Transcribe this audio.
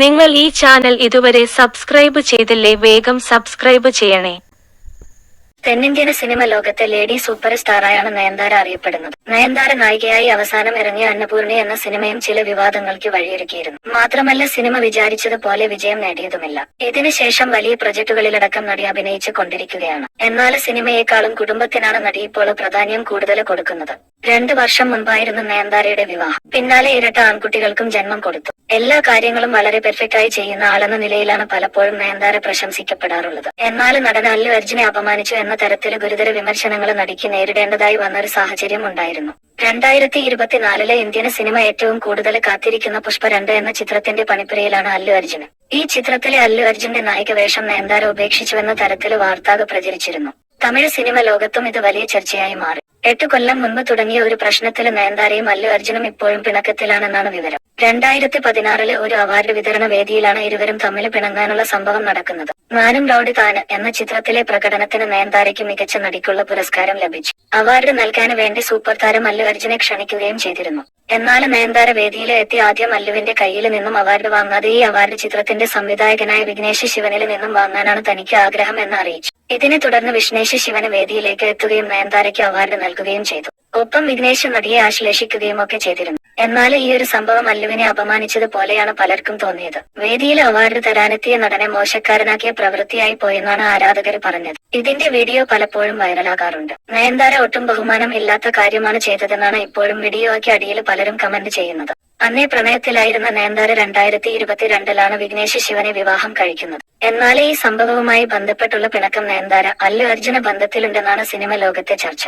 നിങ്ങൾ ഈ ചാനൽ ഇതുവരെ സബ്സ്ക്രൈബ് ചെയ്തില്ലേ, വേഗം സബ്സ്ക്രൈബ് ചെയ്യണേ. തെന്നിന്ത്യൻ സിനിമ ലോകത്തെ ലേഡി സൂപ്പർ സ്റ്റാറായാണ് നയൻതാര അറിയപ്പെടുന്നത്. നയൻതാര നായികയായി അവസാനം ഇറങ്ങിയ അന്നപൂർണി എന്ന സിനിമയും ചില വിവാദങ്ങൾക്ക് വഴിയൊരുക്കിയിരുന്നു. മാത്രമല്ല സിനിമ വിചാരിച്ചതുപോലെ വിജയം നേടിയതുമില്ല. ഇതിനുശേഷം വലിയ പ്രൊജക്ടുകളിലടക്കം നടി അഭിനയിച്ചു കൊണ്ടിരിക്കുകയാണ്. എന്നാൽ സിനിമയെക്കാളും കുടുംബത്തിനാണ് നടി ഇപ്പോൾ പ്രാധാന്യം കൂടുതൽ കൊടുക്കുന്നത്. 2 വർഷം മുൻപായിരുന്നു നയൻതാരയുടെ വിവാഹം. പിന്നാലെ ഇരട്ട ആൺകുട്ടികൾക്കും ജന്മം കൊടുത്തു. എല്ലാ കാര്യങ്ങളും വളരെ പെർഫെക്റ്റായി ചെയ്യുന്ന ആളെന്ന നിലയിലാണ് പലപ്പോഴും നയൻതാര പ്രശംസിക്കപ്പെടാറുള്ളത്. എന്നാൽ നടൻ അല്ലു അർജുനെ അപമാനിച്ചു എന്ന തരത്തില് ഗുരുതര വിമർശനങ്ങൾ നടിക്ക് നേരിടേണ്ടതായി വന്നൊരു സാഹചര്യം ഉണ്ടായിരുന്നു. 2024 ഇന്ത്യൻ സിനിമ ഏറ്റവും കൂടുതൽ കാത്തിരിക്കുന്ന പുഷ്പ 2 എന്ന ചിത്രത്തിന്റെ പണിപ്പുരയിലാണ് അല്ലു അർജുന്. ഈ ചിത്രത്തിലെ അല്ലു അർജുന്റെ നായിക വേഷം നയൻതാര ഉപേക്ഷിച്ചുവെന്ന തരത്തില് വാർത്തകൾ പ്രചരിച്ചിരുന്നു. തമിഴ് സിനിമ ലോകത്തും ഇത് വലിയ ചർച്ചയായി മാറി. 8 കൊല്ലം മുൻപ് തുടങ്ങിയ ഒരു പ്രശ്നത്തില് നയൻതാരയും അല്ലു അർജുനും ഇപ്പോഴും പിണക്കത്തിലാണെന്നാണ് വിവരം. 2016 ഒരു അവാർഡ് വിതരണ വേദിയിലാണ് ഇരുവരും തമ്മിൽ പിണങ്ങാനുള്ള സംഭവം നടക്കുന്നത്. നാനും റൗഡി താന് എന്ന ചിത്രത്തിലെ പ്രകടനത്തിന് നയൻതാരയ്ക്ക് മികച്ച നടിക്കുള്ള പുരസ്കാരം ലഭിച്ചു. അവാർഡ് നൽകാൻ വേണ്ടി സൂപ്പർ താരം അല്ലു അർജുനെ ക്ഷണിക്കുകയും ചെയ്തിരുന്നു. എന്നാൽ നയൻതാര വേദിയിൽ എത്തി ആദ്യം അല്ലുവിന്റെ കയ്യിൽ നിന്നും അവാർഡ് വാങ്ങാതെ ഈ അവാർഡ് ചിത്രത്തിന്റെ സംവിധായകനായ വിഘ്നേഷ് ശിവനിൽ നിന്നും വാങ്ങാനാണ് തനിക്ക് ആഗ്രഹം എന്ന് അറിയിച്ചു. ഇതിനെ തുടർന്ന് വിഘ്നേഷ് ശിവന് വേദിയിലേക്ക് എത്തുകയും നയൻതാരയ്ക്ക് അവാർഡ് നൽകുകയും ചെയ്തു. ഒപ്പം വിഘ്നേഷ് നടിയെ ആശ്ലേഷിക്കുകയും ഒക്കെ ചെയ്തിരുന്നു. എന്നാൽ ഈ ഒരു സംഭവം അല്ലുവിനെ അപമാനിച്ചത് പോലെയാണ് പലർക്കും തോന്നിയത്. വേദിയിൽ അവാർഡ് തരാനെത്തിയ നടനെ മോശക്കാരനാക്കിയ പ്രവൃത്തിയായി പോയെന്നാണ് ആരാധകർ പറഞ്ഞത്. ഇതിന്റെ വീഡിയോ പലപ്പോഴും വൈറലാകാറുണ്ട്. നയൻതാര ഒട്ടും ബഹുമാനം ഇല്ലാത്ത കാര്യമാണ് ചെയ്തതെന്നാണ് ഇപ്പോഴും വീഡിയോയ്ക്ക് അടിയിൽ പലരും കമന്റ് ചെയ്യുന്നത്. അന്നേ പ്രണയത്തിലായിരുന്ന നയൻതാര 2022 വിഘ്നേഷ് ശിവനെ വിവാഹം കഴിക്കുന്നത്. എന്നാൽ ഈ സംഭവവുമായി ബന്ധപ്പെട്ടുള്ള പിണക്കം നയൻതാര അല്ലു അർജുന ബന്ധത്തിലുണ്ടെന്നാണ് സിനിമ ലോകത്തെ ചർച്ച.